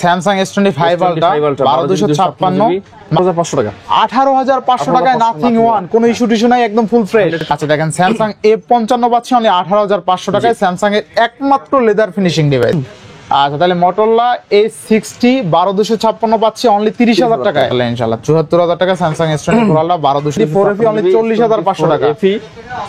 Samsung S25 ultra 12256 500 টাকা 18500 টাকায় nothing one, কোনো ইস্যু টিস্যু নাই, একদম ফুল ফ্রেশ। আচ্ছা দেখেন স্যামসাং A55 পাচ্ছি অনলি 18500 টাকায়, স্যামসাং এর একমাত্র লেদার ফিনিশিং ডিভাইস। আচ্ছা তাহলে মোটরোলা A60 12256 পাচ্ছি অনলি 30000 টাকায় ইনশাআল্লাহ। 74000 টাকা স্যামসাং S24 আলট্রা 12204 অনলি 40500 টাকা। এফি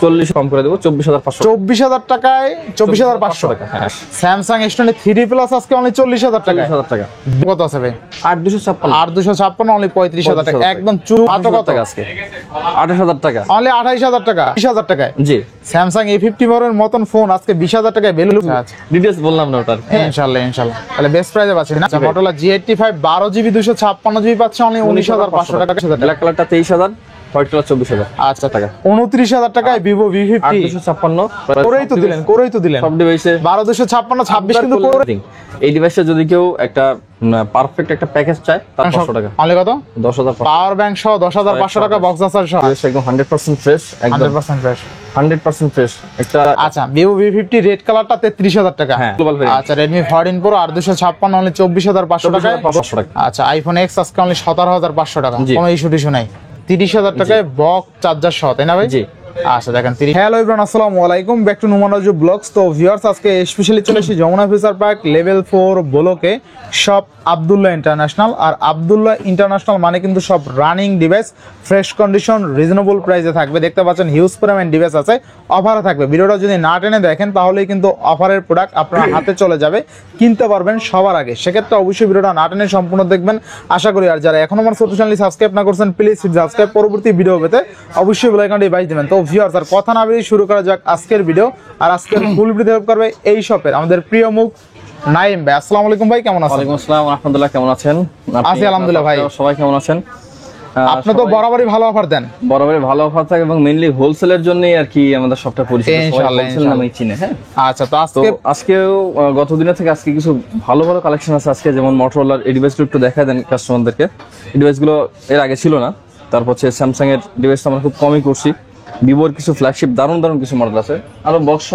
40 কম করে দেব 24500 24000 টাকায় 24500 টাকা। হ্যাঁ স্যামসাং S23 প্লাস আজকে অনলি 40000 টাকা। 40000 টাকা কত আছে ভাই? 8256 অনলি 35000 টাকা, একদম মাত্র কত টাকা আজকে 28000 টাকা অনলি 28000 টাকা, 20000 টাকায়। জি স্যামসাং A54 এর মতন ফোন আজকে 20000 টাকায় ভ্যালু। আচ্ছা ডিটেইলস বললাম না ওটার। ইনশাআল্লাহ তাহলে বেস্ট প্রাইসে পাচ্ছি না। মোটরোলা G85 12GB 256GB পাচ্ছি অনলি 19500 টাকা। ব্ল্যাক কালারটা 23000, হোয়াইট কালার 24000। আচ্ছা টাকা 29000 টাকায় Vivo V50 8256 করেই তো দিলেন সব ডিভাইসে 12256 26 কিন্তু করে। এই ডিভাইসে যদি কেউ একটা পারফেক্ট একটা প্যাকেজ চায় তার 500 টাকা অনলি কত? 10500 পাওয়ার ব্যাংক সহ 10500 টাকা, বক্স আসার সহ একদম 100% ফ্রেশ, একদম 100% ফ্রেশ 100% ফ্রেশ একটা। আচ্ছা Vivo V50 রেড কালারটা 33000 টাকা। হ্যাঁ গ্লোবাল ভেরিয়েন্ট। আচ্ছা Redmi 14 Pro 8256 অনলি 24500 টাকা। 500 টাকা। আচ্ছা iPhone X আজকে অনলি 17500 টাকা, জি। কোনো ইস্যু টিস্যু নাই। 30000 টাকায় বক্স চার্জার সহ, তাই না ভাই? জি। আচ্ছা দেখেন হ্যালো এভরিওয়ান, আসসালামু আলাইকুম, back to Numan Raju vlogs. তো ভিউয়ার্স আজকে স্পেশালি চলে এসেছি যমুনা ফিউচার পার্ক লেভেল 4 ব্লকে শপ আব্দুল্লাহ ইন্টারন্যাশনাল। আর আব্দুল্লাহ ইন্টারন্যাশনাল মানে কিন্তু সব running device, fresh condition, reasonable প্রাইসে থাকবে। দেখতে পাচ্ছেন হিউজ পরিমাণ ডিভাইস আছে, অফারে থাকবে। ভিডিওটা যদি না টেনে দেখেন তাহলেই কিন্তু অফারের প্রোডাক্ট আপনার হাতে চলে যাবে, কিনতে পারবেন সবার আগে। সেক্ষেত্রে অবশ্যই ভিডিওটা না টেনে সম্পূর্ণ দেখবেন আশা করি। আর যারা এখনো আমার ছোট চ্যানেলটি সাবস্ক্রাইব না করছেন প্লিজ সাবস্ক্রাইব, পরবর্তী ভিডিও পেতে অবশ্যই বেল আইকনটি বাজিয়ে দিবেন। তো ভিউয়ার্স আর কথা না বেরিয়ে শুরু করা যাক আজকের ভিডিও। আর আজকের ফুল ভিডিও হেল্প করবে এই শপের আমাদের প্রিয় মুখ নাইম ভাই। আসসালামু আলাইকুম ভাই, কেমন আছেন? ওয়ালাইকুম আসসালাম ওয়া রাহমাতুল্লাহ, কেমন আছেন? আছি আলহামদুলিল্লাহ ভাই। সবাই কেমন আছেন? আপনি তো বরাবরই ভালো অফার দেন। বরাবরই ভালো অফার থাকে এবং মেইনলি হোলসেলের জন্যই আর কি আমাদের সবটা পরিচিত, ইনশাআল্লাহ হোলসেল নামেই চিনে। হ্যাঁ আচ্ছা তো আজকেও গত দিনের থেকে আজকে কিছু ভালো ভালো কালেকশন আছে আজকে। যেমন মোটরোলার এই ডিভাইসগুলো একটু দেখা দেন কাস্টমারদেরকে। এই ডিভাইসগুলো এর আগে ছিল না। তারপর হচ্ছে স্যামসাং এর ডিভাইস আমরা খুব কমই করছি। ভিভোর কিছু ফ্ল্যাগশিপ দারুণ কিছু মডেল আছে। আরো বক্স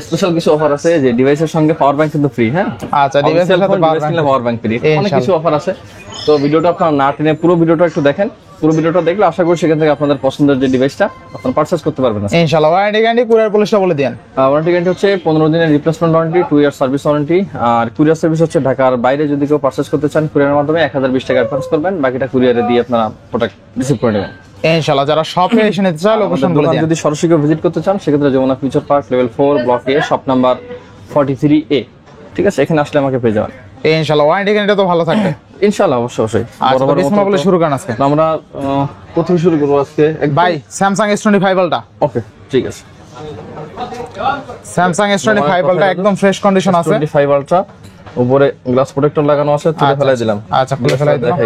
স্পেশাল কিছু অফার আছে, যে ডিভাইসের সঙ্গে পাওয়ার ব্যাংক কিন্তু ফ্রি। হ্যাঁ আচ্ছা ডিভাইসের সাথে পাওয়ার ব্যাংক ফ্রি, অনেক কিছু অফার আছে। তো ভিডিওটা আপনারা না টেনে পুরো ভিডিওটা একটু দেখেন। পুরো ভিডিওটা দেখলে আশা করি সেখান থেকে আপনাদের পছন্দের যে ডিভাইসটা আপনারা পারচেজ করতে পারবেন ইনশাআল্লাহ। ওয়ারেন্টি গ্যারান্টি কুরিয়ার পলিসটা বলে দেন। ওয়ারেন্টি গ্যারান্টি হচ্ছে 15 দিনের replacement warranty, 2 year service warranty. আর কুরিয়ার সার্ভিস হচ্ছে ঢাকার বাইরে যদি কেউ পারচেজ করতে চান কুরিয়ারের মাধ্যমে 1020 টাকা অ্যাডভান্স করবেন, বাকিটা কুরিয়ারে দিয়ে আপনারা প্রোডাক্ট রিসিভ করে নেবেন ইনশাআল্লাহ। যারা শপে এসে নিতে চায় লোকেশন বলে দেন। যদি সরাসরি ভিজিট করতে চান সেক্ষেত্রে Jamuna Future Park level 4 block A shop number 43A, ঠিক আছে? এখানে আসলে আমাকে পেয়ে যাবেন ইনশাআল্লাহ। ওয়ারেন্টি গ্যারান্টি তো ভালো থাকবে ইনশাআল্লাহ, অবশ্যই। আচ্ছা বিসমিল্লাহ বলে শুরু করেন আজকে। আমরা প্রথমে শুরু করব আজকে ভাই স্যামসাং S25 আলট্রা। ওকে ঠিক আছে। স্যামসাং S25 আলট্রা একদম ফ্রেশ কন্ডিশন আছে। S25 আলট্রা উপরে গ্লাস প্রোটেক্টর লাগানো আছে, তুলে ফেলাই দিলাম। আচ্ছা খুলে ফেলাই দিলাম।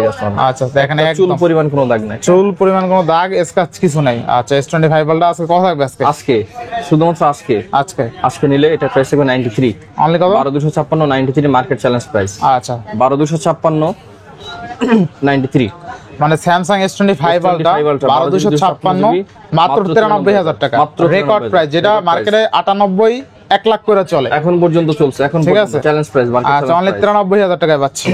আচ্ছা এখানে চুল পরিমাণ কোনো দাগ নাই, চুল পরিমাণ কোনো দাগ স্ক্র্যাচ কিছু নাই। আচ্ছা S25 আলট্রা আজকে কত থাকবে আজকে শুধুমাত্র আজকে নিলে এটা প্রাইস থাকবে 93 অনলি কত? 12256 93 মার্কেট চ্যালেঞ্জ প্রাইস। আচ্ছা 12256 93 মানে স্যামসাং S25 আলট্রা 12256 মাত্র 93000 টাকা, রেকর্ড প্রাইস, যেটা মার্কেটে 98 1 লাখ করে চলে এখন পর্যন্ত চলছে। এখন চ্যালেঞ্জ প্রাইস মার্কেট। আচ্ছা অনলি 93000 টাকায় পাচ্ছি।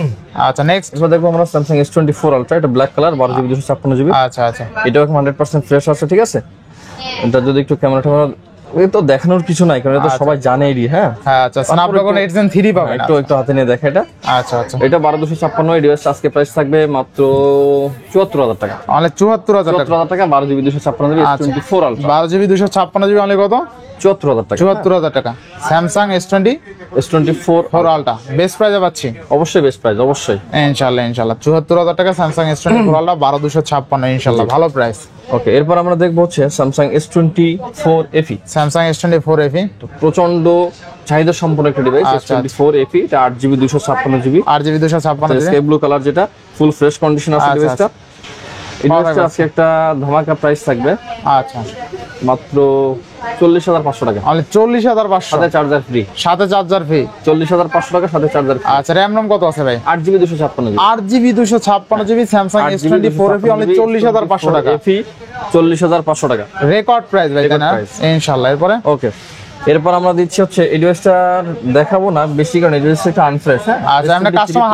আচ্ছা নেক্সট দেখবো আমরা স্যামসাং S24 আলট্রা, এটা ব্ল্যাক কালার 12GB 256GB। আচ্ছা এটাও 100% ফ্রেশ আছে, ঠিক আছে? এটা যদি একটু ক্যামেরাটা এই তো দেখানোর কিছু নাই, কারণ এটা সবাই জানেই। হ্যাঁ আচ্ছা স্ন্যাপড্রাগন 8 Gen 3 পাবেন। একটু হাতে নিয়ে দেখা এটা। আচ্ছা এটা 12256 এই ডিভাইস আজকে প্রাইস থাকবে মাত্র 74000 টাকা। অনলি 74000 টাকা 12GB 256GB S24 ultra 12GB 256GB only কত? 74000 টাকা। 74000 টাকা স্যামসাং S24 আলট্রা বেস্ট প্রাইসে পাচ্ছি। অবশ্যই বেস্ট প্রাইস, অবশ্যই ইনশাআল্লাহ 74000 টাকা স্যামসাং S24 আলট্রা 12256 ইনশাআল্লাহ ভালো প্রাইস। ওকে এরপর আমরা দেখবো হচ্ছে Samsung S24 FE। Samsung S24 FE প্রচন্ড চাহিদা সম্পন্ন একটা ডিভাইস। S24 FE এটা 8GB 256GB 8GB 256 sky blue colour, যেটা ফুল ফ্রেশ কন্ডিশন আছে ডিভাইসটা। এই ডিভাইসটা আজকে একটা ধামাকা প্রাইস থাকবে আচ্ছা মাত্র 40500 টাকা। অনলি 40500 সাথে চার্জার ফ্রি। 40500 টাকা সাথে চার্জার ফ্রি। আচ্ছা র‍্যাম রম কত আছে ভাই? 8GB 256GB 8GB 256GB Samsung S24 FE only 40500 টাকা। FE 40500 টাকা রেকর্ড প্রাইস ভাই, তাই না? ইনশাআল্লাহ। এরপরে ওকে এরপর আমরা দিচ্ছি হচ্ছে এই ডিভাইসটা দেখাবো না বেশি, কারণ এই ডিভাইসটা একটু আনফ্রেশ। হ্যাঁ, আচ্ছা আমরা কাস্টমার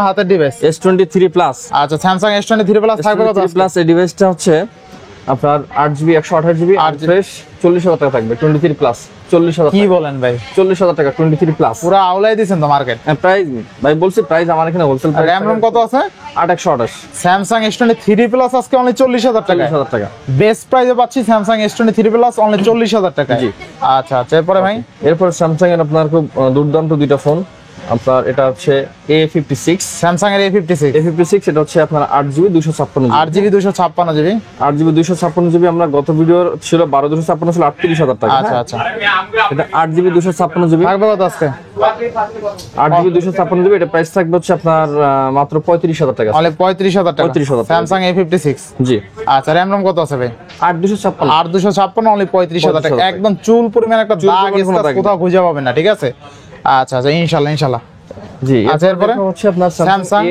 হাতের ডিভাইস S23 প্লাস। আচ্ছা স্যামসাং S23 প্লাস থাকবে কত প্লাস এই ডিভাইসটা হচ্ছে আপনার 8GB 128GB আনফ্রেশ 40,000 টাকা থাকবে। 23 প্লাস 40,000। কি বলেন ভাই, 40,000 টাকা 23 প্লাস। পুরো আউলাই দিয়েছেন তো মার্কেট প্রাইস ভাই বলছি, প্রাইস আমার এখানে হোলসেল প্রাইস। র‍্যাম রম কত আছে? 8128। স্যামসাং S23 প্লাস আজকে অনলি 40,000 টাকা। 40,000 টাকা বেস্ট প্রাইসে পাচ্ছি স্যামসাং S23 প্লাস অনলি 40,000 টাকা। জি। আচ্ছা আচ্ছা এরপরে ভাই, এরপর স্যামসাং এর আপনার খুব দুর্দান্ত দুইটা ফোন। আপনার এটা হচ্ছে A56, স্যামসাং এর A56 এটা হচ্ছে আপনার 8GB 256GB। 8GB 256GB 8GB 256GB আমরা গত ভিডিও ছিল 12 256 ছিল 38,000 টাকা। আচ্ছা আচ্ছা এটা 8GB 256GB থাকবে কত আজকে? 8GB 256GB এটা প্রাইস থাকবে হচ্ছে আপনার মাত্র 35,000 টাকা। অনলি 35,000 টাকা। 35,000 টাকা। Samsung A56। জি। আচ্ছা র‍্যাম রম কত আছে ভাই? 8256। 8256 অনলি 35,000 টাকা। একদম চুল পরিমাণ একটা দাগ স্ক্র্যাচ কোথাও খুঁজে পাবেন না, ঠিক আছে? আচ্ছা আচ্ছা ইনশাআল্লাহ। জি। আচ্ছা এরপরে হচ্ছে আপনার Samsung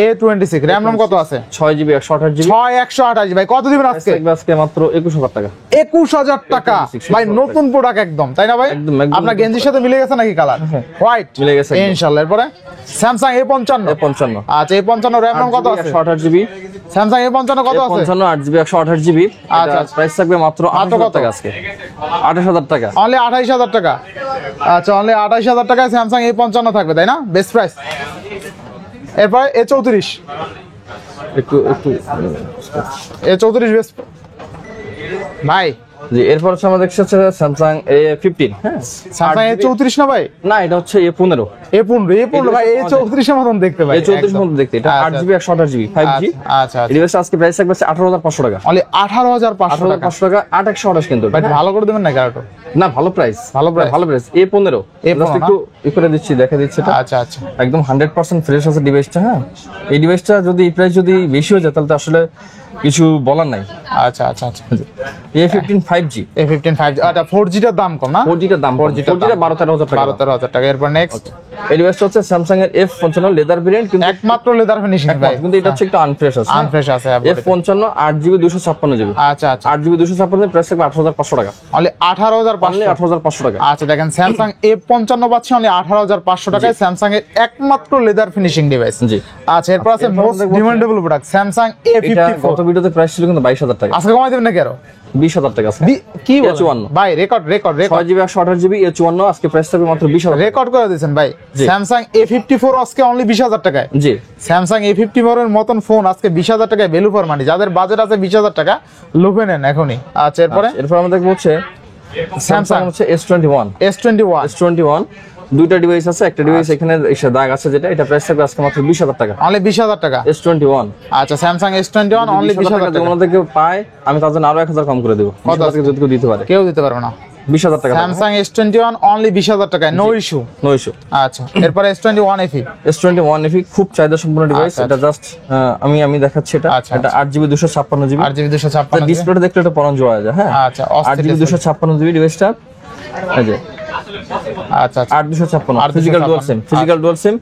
A26 র‍্যাম রম কত আছে? 6GB 128GB 6128 ভাই কত দিবেন আজকে? আজকে মাত্র 21,000 টাকা। 21,000 টাকা ভাই, নতুন প্রোডাক্ট একদম, তাই না ভাই? একদম। আপনার গেঞ্জির সাথে মিলে গেছে নাকি কালার? হোয়াইট মিলে গেছে ইনশাআল্লাহ। এরপরে স্যামসাং A55। আচ্ছা A55 র‍্যাম রম কত আছে? 128GB। স্যামসাং A55 কত আছে? 55 8GB 128GB। আচ্ছা প্রাইস থাকবে মাত্র 28,000 টাকা আজকে। 28,000 টাকা। অনলি 28,000 টাকা। আচ্ছা অনলি 28,000 টাকায় স্যামসাং A55 থাকবে, তাই না? Best price. এরপরে A34 একটু A34 বেস্ট ভাই। জি। এরপর হচ্ছে আমাদের হচ্ছে Samsung A15। হ্যাঁ, স্যামসাং A34 না ভাই? না এটা হচ্ছে A15 ভাই A34 এর মতন দেখতে ভাই। A34 মধ্যে দেখতে। এটা 8GB 128GB 5G। আচ্ছা এই ডিভাইসটা আজকে প্রাইস থাকবে 18,500 টাকা। অনলি 18,500 টাকা। 18,500 টাকা 8128 কিন্তু। ভাই ভালো করে দেবেন না কারটো? না ভালো প্রাইস। ভালো প্রাইস। A15 জাস্ট একটু করে দিচ্ছি, দেখা দিচ্ছি এটা। আচ্ছা আচ্ছা একদম 100% ফ্রেশ আছে ডিভাইসটা। হ্যাঁ, এই ডিভাইসটা যদি এই প্রাইস যদি বেশি হয়ে যায় তাহলে তো আসলে কিছু বলার নাই। আচ্ছা আচ্ছা আচ্ছা A15 5G। A15 5G আচ্ছা 4G টার দাম কম না? 4G টার দাম 4G 12-13,000 টাকা। 12-13,000 টাকা। এরপর নেক্সট এই ডিভাইসটা হচ্ছে Samsung এর F55 লেদার ভেরিয়েন্ট, কিন্তু একমাত্র লেদার ফিনিশিং ভাই, কিন্তু এটা হচ্ছে একটু আনফ্রেশ আছে। আনফ্রেশ আছে। F55 8GB 256GB। আচ্ছা আচ্ছা 8GB 256 প্রাইস থাকবে 18,500 টাকা। অনলি 18,500 টাকা। আচ্ছা দেখেন স্যামসাং A55 পাচ্ছি অনলি 18,500 টাকায়, স্যামসাং এর একমাত্র লেদার ফিনিশিং ডিভাইস। জি। আচ্ছা এরপর আছে most demandable product Samsung A54। গত ভিডিওতে প্রাইস ছিল কিন্তু 22,000 টাকা। আজকে কমাই দেবেন নাকি আরো? 20,000 টাকা আছে। কি বলেন A54 ভাই? রেকর্ড 6GB 128GB A54 আজকে প্রাইস থাকবে মাত্র 20,000। রেকর্ড করে দিয়েছেন ভাই। স্যামসাং A54 আজকে অনলি 20,000 টাকায়। জি। স্যামসাং A54 এর মতন ফোন আজকে 20,000 টাকায় ভ্যালু ফর মানি। যাদের বাজেট আছে 20,000 টাকা লুফে নেন এখনই। আচ্ছা এরপর আমরা দেখব হচ্ছে স্যামসাং হচ্ছে S21 দুইটা ডিভাইস আছে। একটা ডিভাইস এখানে এসে দাগ আছে, যেটা এটা প্রাইস থাকবে আজকে মাত্র 20,000 টাকা। অনলি 20,000 টাকা S21। আচ্ছা স্যামসাং S21 অনলি 20,000 টাকা। তোমরা থেকে পায় আমি তার জন্য আরো 1,000 কম করে দেব। কত আজকে যদি কেউ দিতে পারে? কেউ দিতে পারবে না। 20,000 টাকা স্যামসাং S21 অনলি 20,000 টাকায়, নো ইস্যু। আচ্ছা এরপর S21 FE। S21 FE খুব চাহিদা সম্পন্ন ডিভাইস। এটা জাস্ট আমি দেখাচ্ছি এটা। এটা 8GB 256GB। 8GB 256 ডিসপ্লেটা দেখলে এটা পরান জোড়া যায়। হ্যাঁ আচ্ছা 8GB 256GB ডিভাইসটা। এই যে আচ্ছা 8256 ফিজিক্যাল ডুয়াল সিম।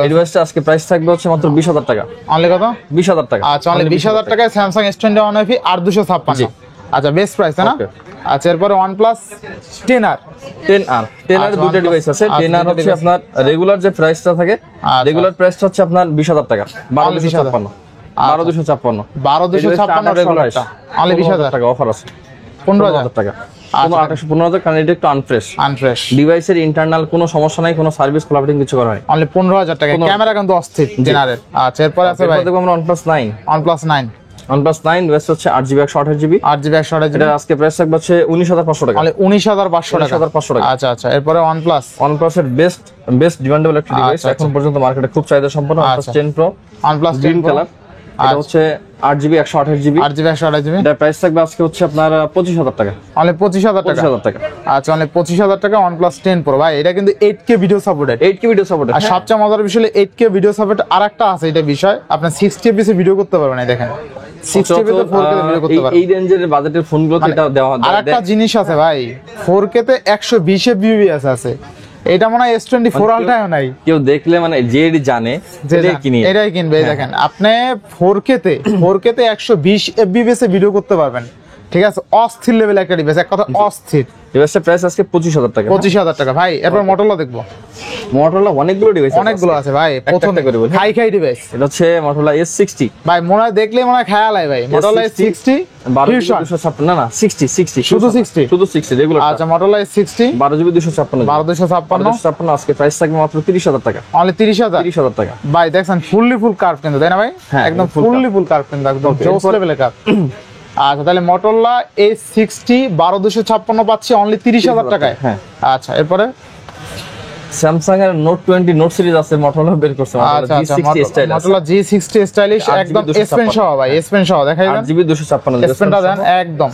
এই ডিভাইসটা আজকে প্রাইস থাকবে হচ্ছে মাত্র 20,000 টাকা। অনলি কত? 20,000 টাকা। আচ্ছা অনলি 20,000 টাকায় স্যামসাং S21 FE 8256। আচ্ছা বেস্ট প্রাইস না? আচ্ছা এরপরে OnePlus 10R দুটো ডিভাইস আছে। 10R হচ্ছে আপনার রেগুলার যে প্রাইসটা থাকে, রেগুলার প্রাইসটা হচ্ছে আপনার 20,000 টাকা। 12,256 রেগুলারটা অনলি 20,000 টাকা অফার আছে। 15,000 টাকা। 15,000 কারণ এটা একটু আনফ্রেশ ডিভাইসের ইন্টারনাল কোনো সমস্যা নাই, কোনো সার্ভিস কোলাবরেটিং কিছু করা হয়। অনলি 15,000 টাকা। ক্যামেরা কিন্তু অস্থির 10R এর। আচ্ছা এরপর আছে ভাই দেখো আমরা OnePlus 9 ডিভাইস হচ্ছে 8GB 128GB। এটা আজকে প্রাইস থাকবে হচ্ছে 19,500 টাকা। অনলি 19,500 টাকা। আচ্ছা আচ্ছা এরপরে OnePlus এর বেস্ট ডিমান্ডেবল একটা ডিভাইস এখন পর্যন্ত মার্কেটে খুব চাহিদা সম্পন্ন। OnePlus 10 Pro OnePlus green colour. এটা হচ্ছে 8GB 128GB। এটা প্রাইস থাকবে আজকে হচ্ছে আপনার 25,000 টাকা। অনলি 25,000 টাকা। আচ্ছা অনলি 25,000 টাকা OnePlus 10 Pro ভাই। এটা কিন্তু 8K ভিডিও সাপোর্টেড। আর সবচেয়ে মজার বিষয় হলো 8K ভিডিও সাপোর্ট আরেকটা আছে, এটা বিষয় আপনি 60 fps ভিডিও করতে পারবেন। এই দেখেন 60 fps 4K ভিডিও করতে পারবেন। এই রেঞ্জের বাজেটের ফোনগুলোতে এটা দেওয়া হয়। আরেকটা জিনিস আছে ভাই, 4K তে 120 fps আছে। এটা মনে হয় S24 আলট্রাও নাই। কেউ দেখলে মানে যেই জানে এটাই কিনবে। দেখেন আপনি 4K তে 120 fps এ ভিডিও করতে পারবেন। ঠিক আছে, অস্থির লেভেল একটা ডিভাইস, এক কথা অস্থির। ডিভাইসটার প্রাইস আজকে 25,000 টাকা। 25,000 টাকা ভাই। এরপর মোটরলা দেখবো, মোটরোলা অনেকগুলো ডিভাইস, অনেকগুলো আছে ভাই। প্রথম একটা করে বলি। খাই ডিভাইস, এটা হচ্ছে মোটরোলা S60 ভাই, মনে হয় দেখলে মনে হয় খেয়াল হয় ভাই। মোটরলা S60 12GB 256, না 60 শুধু 60 রেগুলার। আচ্ছা, মোটরলা S60 12GB 256, 12,256 আজকে প্রাইস থাকবে মাত্র 30,000 টাকা। অনলি 30,000 টাকা ভাই। দেখছেন ফুললি ফুল কার্ভ কিন্তু, তাই না ভাই? হ্যাঁ, একদম full ফুললি ফুল কার্ভ কিন্তু, একদম জোস লেভেলের কার্ভ। আচ্ছা, তাহলে মোটরলা A60 12,256 পাচ্ছি অনলি 30,000 টাকায়। হ্যাঁ। আচ্ছা, এরপরে স্যামসাং এর নোট 20 নোট সিরিজ আছে, মোটরোলা বের করছে, আচ্ছা আচ্ছা, G60 স্টাইল আছে। মোটরলা G60 স্টাইলিশ, একদম S Pen সহ ভাই, S Pen সহ দেখাই দেন। 8GB 256 S Pen টা দেন একদম,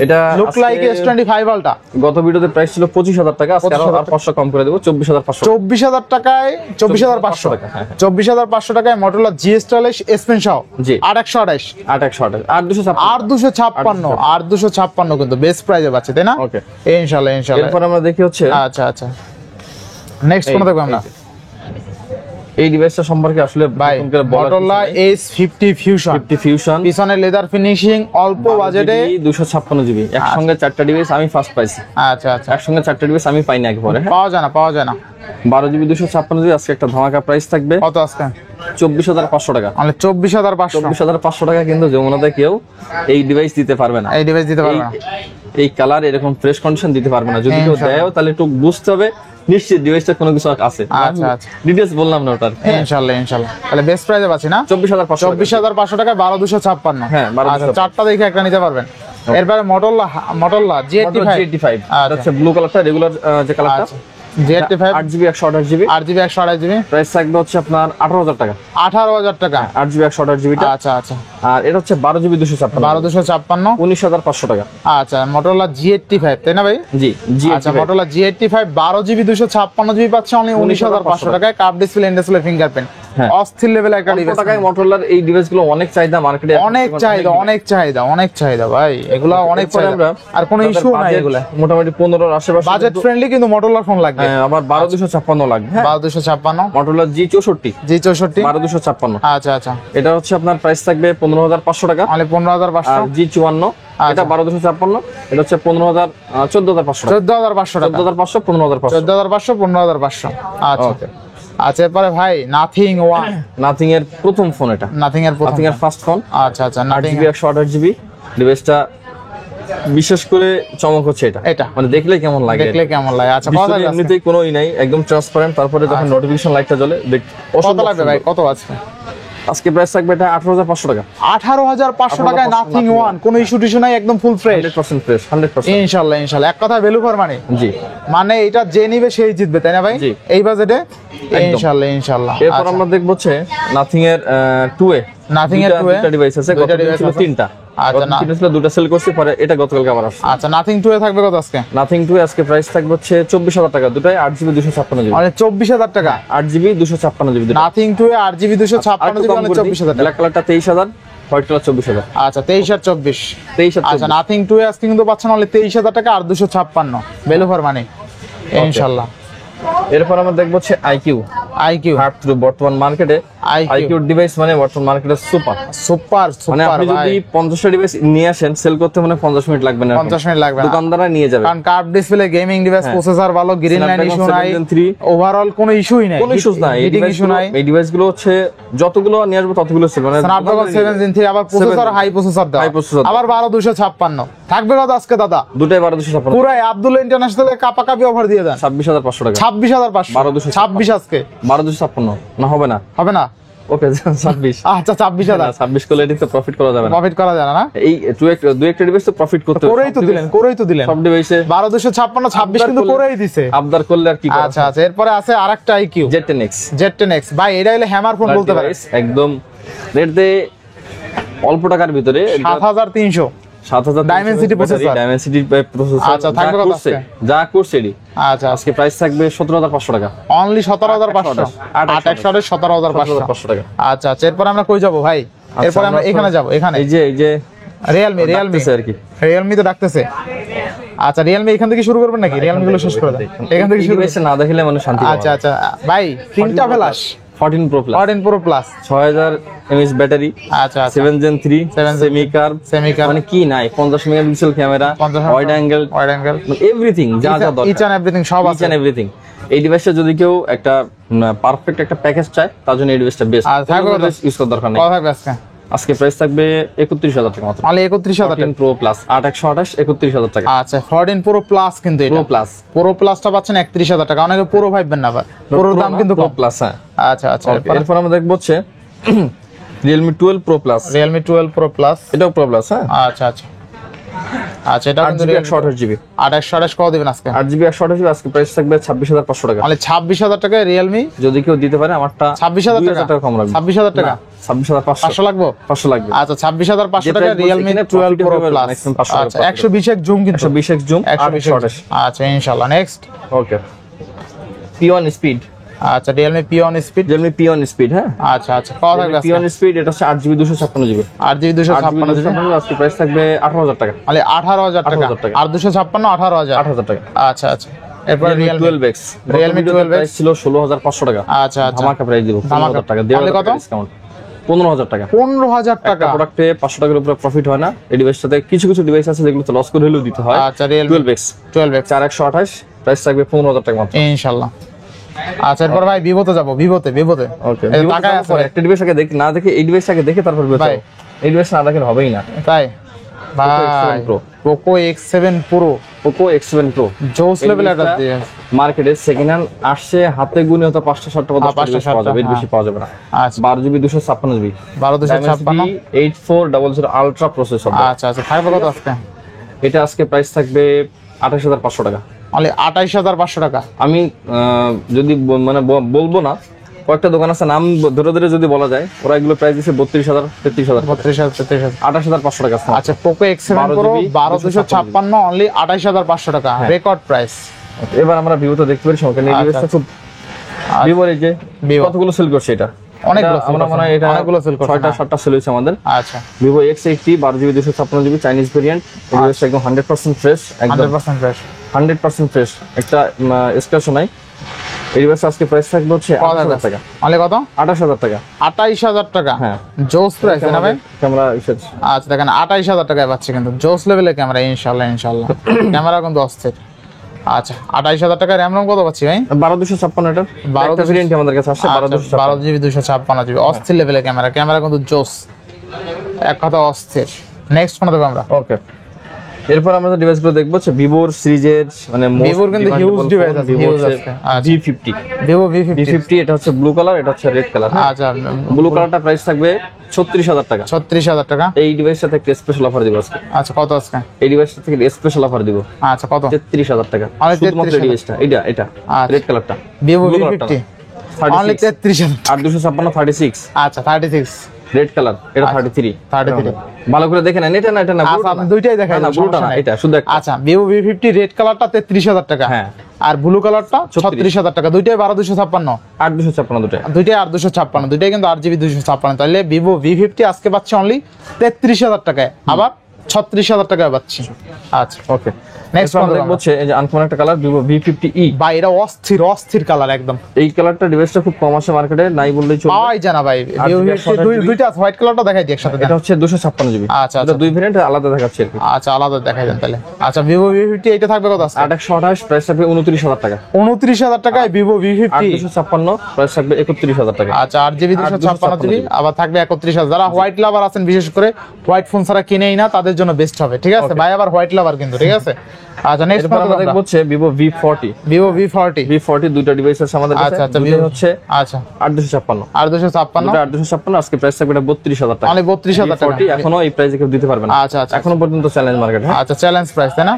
এটা লুক লাইক S25 আলটা। গত ভিডিওতে প্রাইস ছিল 25,000 টাকা, আজকে আরো 500 কম করে দেব, 24,500। 24,000 টাকায়, 24,500 টাকা, হ্যাঁ, হ্যাঁ। 24,500 টাকায় Motorola G stylish S Pen সহ। জি। 8/128 8/128 8/256 8,256 কিন্তু বেস্ট প্রাইসে পাচ্ছি, তাই না? ওকে, ইনশাআল্লাহ ইনশাআল্লাহ। এরপর আমরা দেখি হচ্ছে আচ্ছা আচ্ছা, নেক্সট কোন দেখব আমরা? এই ডিভাইসটা সম্পর্কে আসলে ভাই, মোটরলা S50 ফিউশন, 50 ফিউশন, পিছনে লেদার ফিনিশিং, অল্প বাজেটে 256GB, একসঙ্গে 4টা ডিভাইস আমি ফার্স্ট পাইছি। আচ্ছা আচ্ছা, একসঙ্গে 4টা ডিভাইস আমি পাইনি একবারে। পাওয়া যায় না। 12GB 256GB, আজকে একটা ধামাকা প্রাইস থাকবে। কত আজকে? 24,500 টাকা। মানে 24,500। 24,500 টাকা কিন্তু যমুনাতে কেউ এই ডিভাইস দিতে পারবে না। এই ডিভাইস দিতে পারবে না, এই কালার এরকম ফ্রেশ কন্ডিশন দিতে পারবে না। যদি কেউ দেয়ও তাহলে একটু বুঝতে হবে নিশ্চিত ডিভাইসটা কোনো কিছু আছে। আচ্ছা আচ্ছা, ডিটেইলস বললাম না ওটার। ইনশাআল্লাহ ইনশাআল্লাহ। তাহলে বেস্ট প্রাইসে পাচ্ছি না? 24,500 টাকায় 12,256। হ্যাঁ, 12,256। আচ্ছা, চারটা দেখে একটা নিতে পারবেন। এরপরে মোটরলা G85, আচ্ছা, ব্লু কালারটা রেগুলার যে কালারটা, G85 8GB 128GB, 8GB 128GB, price থাকবে হচ্ছে আপনার 18,000 টাকা। 18,000 টাকা। 8GB 128GB টা। আচ্ছা আচ্ছা, আর এটা হচ্ছে 12GB 256, 12,256 19,500 টাকা। আচ্ছা, মোটরলা G85, তাই না ভাই? জি জি। আচ্ছা, মোটরলা G85 12GB 256GB পাচ্ছে অনলি 19,500 টাকায়। Curve display, in display fingerprint, অস্থির লেভেল একটা ডিভাইস। টাকায় মোটরোলার এই ডিভাইসগুলো অনেক চাহিদা মার্কেটে, অনেক চাহিদা ভাই, এগুলা অনেক চাহিদা। আর কোনো ইস্যু নাই, এগুলা মোটামুটি 15 আশেপাশে বাজেট ফ্রেন্ডলি, কিন্তু মোটরলার ফোন লাগবে। হ্যাঁ, আবার 12,256 লাগবে। হ্যাঁ, 12,256 মোটরোলা G64 12,256। আচ্ছা আচ্ছা, এটা হচ্ছে আপনার প্রাইস থাকবে 15,500 টাকা। মানে 15,500। আর G54 এটা 12,256, এটা হচ্ছে 14,500 টাকা। 14,500 টাকা, 14,500 15,500 14,500 15,500। আচ্ছা আচ্ছা, এরপরে ভাই নাথিং এর প্রথম ফোন, এটা নাথিং এর ফার্স্ট ফোন। আচ্ছা আচ্ছা, নাথিং 8GB 128GB ডিভাইসটা বিশেষ করে চমক হচ্ছে এটা, মানে দেখলে কেমন লাগে। আচ্ছা, এমনিতেই কোনো নাই, একদম ট্রান্সপারেন্ট। তারপরে যখন নোটিফিকেশন লাইটটা জ্বলে কত লাগবে ভাই? কত আছে আজকে প্রাইস থাকবে? এটা 18,500 টাকা। 18,500 টাকায় নাথিং ওয়ান, কোনো ইস্যু টিস্যু নাই, একদম ফুল ফ্রেশ, 100% ফ্রেশ, 100%। ইনশাআল্লাহ এক কথা ভ্যালু ফর মানি। জি, মানে এটা যে নিবে সেই জিতবে, তাই না ভাই? এই বাজেটে ইনশাআল্লাহ। এরপর আমরা দেখব হচ্ছে নাথিং এর 2A, নাথিং এর 2A দুটো ডিভাইস আছে, দুটো ডিভাইস ছিল তিনটা। আচ্ছা, না ছিল দুটো সেল করছি, পরে এটা গতকালকে আবার আসছে। আচ্ছা, নাথিং 2A থাকবে কত আজকে? নাথিং 2A আজকে প্রাইস থাকবে হচ্ছে 24,000 টাকা, দুটোই 8GB 256GB। মানে 24,000 টাকা, 8GB 256GB। Nothing 2A 8GB 256GB, মানে 24,000 টাকা। ব্ল্যাক কালারটা 23,000, হোয়াইট কালার 24,000। আচ্ছা, 23 আর 24। 23 আর 24। আচ্ছা, নাথিং 2A আজকে কিন্তু পাচ্ছেন অনলি 23,000 টাকা আর 256 ভ্যালু ফর মানি, ইনশাআল্লাহ। এরপর আমরা দেখব হচ্ছে IQ হার্ট থ্রু। বর্তমান মার্কেটে IQ ডিভাইস মানে বর্তমান মার্কেটে সুপার। মানে আপনি যদি 50টা ডিভাইস নিয়ে আসেন, সেল করতে মানে 50 মিনিট লাগবে না, 50 মিনিট লাগবে না, দোকানদাররা নিয়ে যাবে। কারণ curve display, gaming device, processor ভালো, গ্রিন লাইন ইস্যু নাই, ওভারঅল কোনো ইস্যুই নাই, কোনো ইস্যুস নাই। এই ডিভাইসগুলো হচ্ছে যতগুলো নিয়ে আসবে ততগুলো সেল, মানে স্ন্যাপড্রাগন 7 Gen 3, আবার প্রসেসর হাই প্রসেসর দাও, আবার 12,256 থাকবে কত আজকে দাদা? দুটাই 12,256 পুরো আব্দুল্লাহ ইন্টারন্যাশনালে কাপাকাপি অফার দিয়ে দেন। 26,500 টাকা। 26,500 26 আজকে 12,256 না, হবে না। ওকে, 26। আচ্ছা, 26,000। 26 করলে এটা তো প্রফিট করা যাবে না, প্রফিট করা যাবে না। এই দুই একটা ডিভাইস তো প্রফিট করতে করেই তো দিলেন সব ডিভাইসে 12,256 26 কিন্তু করেই দিছে, আবদার করলে আর কি। আচ্ছা আচ্ছা, এরপরে আছে আরেকটা IQ Z10X ভাই, এটা হলো হ্যামার ফোন বলতে পারে, একদম রেট দে অল্প টাকার ভিতরে 7,300 ডাইমেনসিটি প্রসেসর, আচ্ছা, থাকবে কত আজকে? যা করছে এডি। আচ্ছা, আজকে প্রাইস থাকবে 17,500 টাকা, অনলি 17,500 17,500 টাকা। আচ্ছা আচ্ছা, এরপর আমরা কই যাব ভাই? এরপর আমরা এখানে যাব, এখানে এই যে রিয়েলমি আর কি, রিয়েলমি তো ডাকতেছে। আচ্ছা, রিয়েলমি এখান থেকে শুরু করবেন নাকি? রিয়েলমি গুলো শেষ করে দেন, এখান থেকে শুরু না দেখলে মানে শান্তি। আচ্ছা আচ্ছা ভাই, তিনটা flash 14 Pro Plus 14 Pro Plus 6000 mAh battery, আচ্ছা 7 Gen 3 7 Gen সেমি কার্ভ, মানে কি নাই, 50 megapixel camera, 50 wide angle, everything যা যা দরকার, ইচ এন্ড এভরিথিং সব ইচ আছে। And everything. এই ডিভাইসটা যদি কেউ একটা পারফেক্ট একটা প্যাকেজ চায় তার জন্য এই ডিভাইসটা বেস্ট। আর থাকবে ইউজ করার দরকার নেই। কত থাকবে আজকে? আজকে প্রাইস থাকবে 31000 টাকা মাত্র। অনলি 31000 টাকা। 14 Pro Plus 8128 31000 টাকা। আচ্ছা 14 Pro Plus কিন্তু এটা Pro Plus Pro Plusটা পাচ্ছেন 31000 টাকা। অনেকে পুরো ভাববেন না আবার, পুরোর দাম কিন্তু Pro কম। Plus, হ্যাঁ। আচ্ছা আচ্ছা এরপর আমরা দেখব হচ্ছে Realme 12 Pro Plus। Realme 12 Pro Plus এটাও Pro Plus, হ্যাঁ। আচ্ছা আচ্ছা আচ্ছা এটা কিন্তু 8GB 128GB 28 কত দিবেন আজকে? 8GB 128GB আজকে প্রাইস থাকবে 26500 টাকা। অনলি 26000 টাকা Realme। যদি কেউ দিতে পারে আমারটা 26000 2000 টাকা কম রাখবে। 26000 টাকা 26500 500 লাগবে? 500 লাগবে। আচ্ছা 26500 যেটা টাকা বলছি Realme এখানে 12 Pro profitable Plus। maximum 500 টাকা আচ্ছা 120 জুম কিন্তু 120x জুম 120। আচ্ছা ইনশাআল্লাহ নেক্সট। ওকে P1 স্পিড, আচ্ছা Realme P1 Speed। Realme P1 speed, হ্যাঁ। আচ্ছা আচ্ছা কত থাকবে আজকে? P1 স্পিড এটা হচ্ছে 8GB 256GB 8GB 256 আজকে প্রাইস থাকবে 18000 টাকা। অনলি 18000 টাকা 18,000 টাকা। আর 256 18000 8000 টাকা। আচ্ছা আচ্ছা এরপর Realme 12X Realme 12X price ছিল 16500 টাকা। আচ্ছা আচ্ছা ধামাকা প্রাইস দিব 15000 টাকা। তাহলে কত? ডিসকাউন্ট 15000 টাকা। 15000 একটা টাকা। প্রোডাক্টে 500 টাকার উপরে প্রফিট হয় না। এই ডিভাইসটাতে কিছু কিছু ডিভাইস আছে যেগুলো লস করে হলেও দিতে হয়। আচ্ছা Realme 12X 12X 4128 প্রাইস থাকবে 15000 টাকা মাত্র। ইনশাআল্লাহ। আচ্ছা এরপর ভাই ভিভোতে যাব, ভিভোতে ওকে এই টাকায় আছে একটা ডিভাইস আগে দেখে না দেখে এই ডিভাইস আগে দেখে তারপর ভাই। এই ডিভাইস না দেখেন হবেই না। তাই ভাই X7 Pro। Poco X7 Pro Poco X7 Pro জোস লেভেল এটা দিয়ে মার্কেটে সেকেন্ড হ্যান্ড আসছে হাতে গুনে হয়তো 5টা 7টা বা 10টা ডিভাইস পাওয়া যাবে, এর বেশি পাওয়া যাবে না। আচ্ছা 12GB 256GB 12256 8400 আলট্রা প্রসেসর। আচ্ছা আচ্ছা থাকবে কত আজকে? এটা আজকে প্রাইস থাকবে 28500 টাকা। অনলি 28500 টাকা। আমি যদি মানে বলবো না, কয়েকটা দোকান আছে নাম ধরে ধরে যদি বলা যায়, ওরা এগুলো প্রাইস দিচ্ছে 32000 33000 33000 33000 28500 টাকা। আচ্ছা Poco X7 Pro 12256 অনলি 28500 টাকা রেকর্ড প্রাইস। এবার আমরা ভিউতে দেখতে পারি ওখানে এই ডিভাইসটা খুব ভিভোর এই যে Vivo। কতগুলো সেল করছে এটা অনেকগুলো আমরা মনে হয় এটা অনেকগুলো সেল করছে 6টা 7টা সেল হয়েছে আমাদের। আচ্ছা Vivo X80 12GB 256GB Chinese variant. এই ডিভাইসটা একদম 100% ফ্রেশ, একদম 100% ফ্রেশ 100% ফ্রেশ, একটা স্ক্র্যাচ নাই। এই ডিভাইসটা আজকে প্রাইস থাকবে হচ্ছে 28000 টাকা। অনলি কত? 28000 টাকা 28000 টাকা। হ্যাঁ জোস প্রাইস না ভাই? ক্যামেরা আচ্ছা দেখেন 28000 টাকায় পাচ্ছি কিন্তু জোস লেভেলের ক্যামেরা ইনশাআল্লাহ ইনশাআল্লাহ ক্যামেরা কিন্তু অস্থির। আচ্ছা 28000 টাকা RAM ROM কত পাচ্ছি ভাই? 12256 এটা 12 ভেরিয়েন্ট আমাদের কাছে আসছে 12GB 256GB অস্থির লেভেলের ক্যামেরা, ক্যামেরা কিন্তু জোস এক কথা অস্থির। নেক্সট কোন দেব আমরা? ওকে এরপর আমরা ডিভাইসগুলো দেখবো হচ্ছে ভিভোর সিরিজের মানে ভিভোর কিন্তু হিউজ ডিভাইস আছে, হিউজ আছে। V50 Vivo V50 এটা হচ্ছে ব্লু কালার, এটা হচ্ছে রেড কালার। আচ্ছা ব্লু কালারটা প্রাইস থাকবে 36000 টাকা। 36000 টাকা। এই ডিভাইসটা থেকে স্পেশাল অফার দিব আজকে। আচ্ছা কত আজকে? এই ডিভাইসটা থেকে স্পেশাল অফার দিব। আচ্ছা কত? 33000 টাকা শুধুমাত্র এই ডিভাইসটা, এটা রেড কালারটা Vivo V50 অনলি 33000 8256 36। আচ্ছা 36 রেড কালার, এটা 33 ভালো করে দেখেন। এটা না আচ্ছা আপনি দুইটাই দেখাই না, ব্লুটা না, এটা শুধু একটা। আচ্ছা Vivo V50 রেড কালারটা 33000 টাকা, হ্যাঁ। আর ব্লু কালারটা 36000 টাকা। দুইটাই 12256 8256 দুটো দুইটাই 8256 দুইটাই কিন্তু 8GB 256। তাহলে Vivo V50 আজকে পাচ্ছি অনলি 33000 টাকায়, আবার 36000 টাকায় পাচ্ছি। আচ্ছা ওকে নেক্সট আমরা দেখব হচ্ছে এই যে আনকমন একটা কালার Vivo V50e। ভাই এটা অস্থির অস্থির কালার একদম। এই কালারটা ডিভাইসটা খুব কম আসে মার্কেটে, নাই বললেই চলে। পাওয়াই যায় না ভাই। Vivo V50 দুইটা আছে, হোয়াইট কালারটা দেখাই দিই একসাথে। এটা হচ্ছে 256GB। আচ্ছা এটা দুই ভেরিয়েন্ট আলাদা দেখাচ্ছে আর কি। আচ্ছা আলাদা দেখাই দেন তাহলে। আচ্ছা Vivo V50 এটা থাকবে কত আছে? 8128 প্রাইস থাকবে 29000 টাকা। 29000 টাকায় Vivo V50 256 প্রাইস থাকবে 31000 টাকা। আচ্ছা 8GB 256GB আবার থাকবে 31000। যারা হোয়াইট লাভার আছেন বিশেষ করে হোয়াইট ফোন ছাড়া কিনেই না তাদের জন্য বেস্ট হবে, ঠিক আছে ভাই? আবার হোয়াইট লাভার কিন্তু, ঠিক আছে। আচ্ছা নেক্সট আমরা দেখব হচ্ছে Vivo V40। Vivo V40 দুটো ডিভাইস আছে আমাদের কাছে। আচ্ছা আচ্ছা Vivo হচ্ছে আচ্ছা 8256 8256 8256 আজকে প্রাইস থাকবে 32000 টাকা। অনলি 32000 টাকা। V40 এখনো এই প্রাইসে কেউ দিতে পারবে না। আচ্ছা আচ্ছা এখনো পর্যন্ত চ্যালেঞ্জ মার্কেট। আচ্ছা চ্যালেঞ্জ প্রাইস তাই না?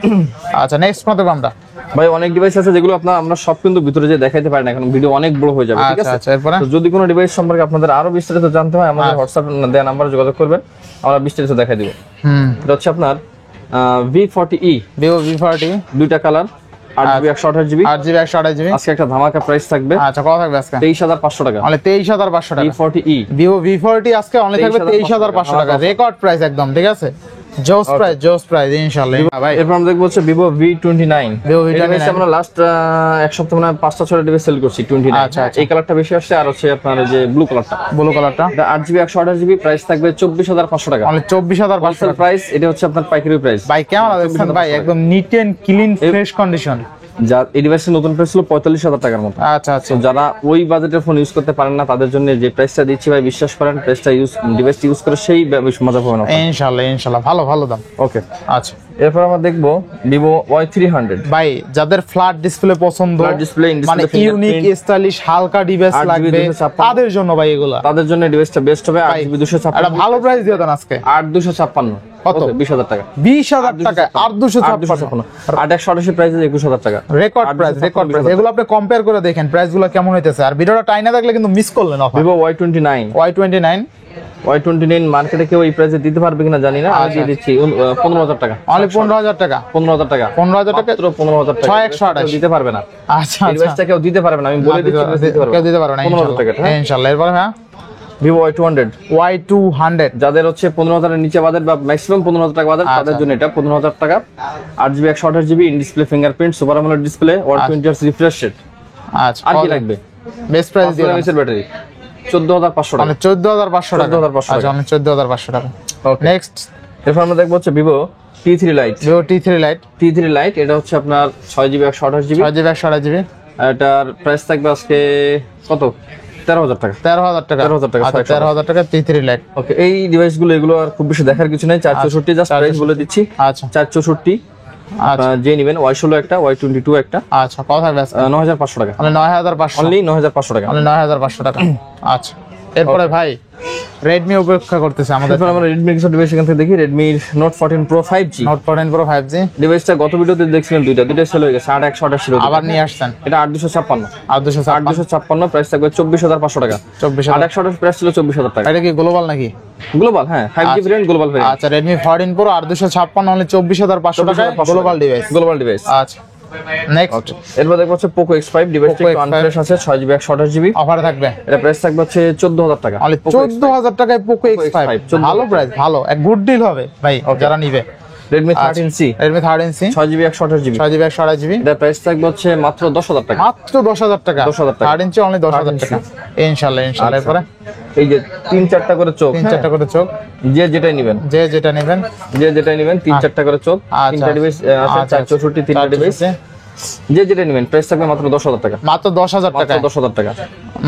আচ্ছা নেক্সট কোন দেব আমরা? ভাই অনেক ডিভাইস আছে যেগুলো আমরা সব কিন্তু ভিতরে যে দেখাইতে পারি না, এখন ভিডিও অনেক বড় হয়ে যাবে, ঠিক আছে? আচ্ছা এরপর তো যদি কোনো ডিভাইস সম্পর্কে আপনাদের আরো বিস্তারিত জানতে হয় আমাদের হোয়াটসঅ্যাপ দেওয়া নম্বরে যোগাযোগ করবেন, আমরা বিস্তারিত দেখাই দিব। এটা হচ্ছে আপনার V40e Vivo V40 দুইটা colour 8GB 128GB 8GB 128GB আজকে একটা ধামাকা প্রাইস থাকবে। আচ্ছা কত থাকবে আজকে? 23500 টাকা। অনলি 23500 টাকা। V40e Vivo V40 আজকে অনলি থাকবে 23500 টাকা, রেকর্ড প্রাইস একদম, ঠিক আছে? জোস প্রাইস ইনশাআল্লাহ ভাই। এরপর আমরা দেখবো হচ্ছে Vivo V29। Vivo V29 এটা হচ্ছে আমরা লাস্ট এক সপ্তাহ মানে 5টা 6টা ডিভাইস সেল করছি 29। আচ্ছা। এই কালারটা বেশি আসছে, আর হচ্ছে আপনার যে ব্লু কালারটা, এটা 8GB 128GB, প্রাইস থাকবে 24,500 টাকা। অনলি 24,500 টাকা প্রাইস। এটা হচ্ছে আপনার পাইকারি প্রাইস। ভাই ক্যামেরা দেখছেন ভাই, একদম neat and clean fresh condition. যা এই ডিভাইসের নতুন প্রাইস ছিল 45,000 টাকার মতো। আচ্ছা। তো যারা ওই বাজেটের ফোন ইউজ করতে পারেন না, তাদের জন্য যে প্রাইসটা দিচ্ছি ভাই, বিশ্বাস করেন ডিভাইসটা ইউজ করে সেই মজা পাবেন ইনশাআল্লাহ ভালো দাম। ওকে, আচ্ছা। এরপর আমরা দেখবো Vivo Y300। ভাই যাদের ফ্ল্যাট ডিসপ্লে পছন্দ, মানে ইউনিক স্টাইলিশ হালকা ডিভাইস লাগবে, তাদের জন্য ভাই এগুলা, তাদের জন্য ডিভাইসটা বেস্ট হবে। 8GB 256, এটা ভালো প্রাইস দিয়ে দেন আজকে। 8,256 কত? 20,000 টাকা। 20,000 টাকা 8,256। 8,128 প্রাইস 21,000 টাকা। Record price. এগুলো আপনি কম্পেয়ার করে দেখেন প্রাইসগুলো কেমন হইতেছে, আর ভিডিওটা টাইনা দেখলে কিন্তু মিস করলেন অফার। Vivo Y29 মার্কেটে কেউ এই প্রাইসে দিতে পারবে কিনা জানি না, আমি দিয়ে দিচ্ছি 15,000 টাকা। অনলি 15,000 টাকা। 15,000 টাকা। 15,000 টাকা, মাত্র 15,000 টাকা। 128 দিতে পারবে না। আচ্ছা। এই ডিভাইসটা কেউ দিতে পারবে না, আমি বলে দিচ্ছি, কেউ দিতে পারবে না 15,000 টাকা। ইনশাআল্লাহ। এরপর হ্যাঁ Vivo Y200 যাদের হচ্ছে 15,000 এর নিচে বাজেট বা ম্যাক্সিমাম 15,000 টাকা বাজেট, তাদের জন্য এটা 15,000 টাকা। 8GB 128GB in display fingerprint super AMOLED display 120 Hz refresh rate. আচ্ছা। আর কি লাগবে? বেস্ট প্রাইস দিয়ে এর ব্যাটারি 14,500 টাকা। মানে 14,500 টাকা। 14,500 আচ্ছা, মানে 14,500 টাকা। নেক্সট এরপর আমরা দেখবো হচ্ছে Vivo T3 Lite। Vivo T3 Lite এটা হচ্ছে আপনার 6GB 128GB। 6GB 128GB। এটার প্রাইস থাকবে আজকে কত? 13,000 টাকা। 13,000 টাকা। 13,000 টাকা। আচ্ছা, 13,000 টাকা T3 Lite। ওকে, এই ডিভাইসগুলো এগুলো আর খুব বেশি দেখার কিছু নাই। 464 জাস্ট প্রাইস বলে দিচ্ছি। আচ্ছা। 464 যে নেবেন। Y16 একটা, Y22 একটা। আচ্ছা, কত থাকবে আজকে? 9,500 টাকা। মানে 9,500। অনলি 9,500 টাকা। মানে 9,500 টাকা। আচ্ছা। এরপরে ভাই Redmi অপেক্ষা করতেছে আমাদের। এরপর আমরা Redmi কিছু ডিভাইস এখান থেকে দেখি। Redmi Note 14 Pro 5G। Note 14 Pro 5G ডিভাইসটা গত ভিডিওতে দেখছিলেন দুইটা সেল হয়ে গেছে। 8,128 ছিল, আবার নিয়ে আসছেন। এটা 8,256। 8,256 প্রাইস থাকবে 24,500 টাকা। 24,000। 8,128 প্রাইস ছিল 24,000 টাকা। এটা কি গ্লোবাল নাকি? গ্লোবাল, হ্যাঁ 5G ভেরিয়েন্ট, গ্লোবাল ভেরিয়েন্ট। আচ্ছা, Redmi 14 Pro 8,256 অনলি 24,500 টাকা গ্লোবাল ডিভাইস। আচ্ছা। নেক্সট এরপর দেখবো হচ্ছে Poco X5 ডিভাইসটা একটু আনফ্রেশ আছে। 6GB 128GB অফারে থাকবে। এটা প্রাইস থাকবে হচ্ছে 14,000 টাকা। অনলি 14,000 টাকায় Poco X5। ভালো প্রাইস, ভালো এক গুড ডিল হবে ভাই যারা নিবে। Redmi 13C 6GB 128GB 128GB এটা প্রাইস থাকবে হচ্ছে মাত্র 10,000 টাকা। মাত্র 10,000 টাকা। 10,000 টাকা 13C অনলি 10,000 টাকা। ইনশাআল্লাহ। এরপরে এই যে 3-4টা করে চোখ, 3-4টা করে চোখ, যে যেটাই নেবেন 3-4টা করে চোখ। তিনটা ডিভাইস আছে, 464 তিনটা ডিভাইস, যে যেটা নেবেন প্রাইস থাকবে মাত্র 10,000 টাকা। মাত্র 10,000 টাকা। 10,000 টাকা।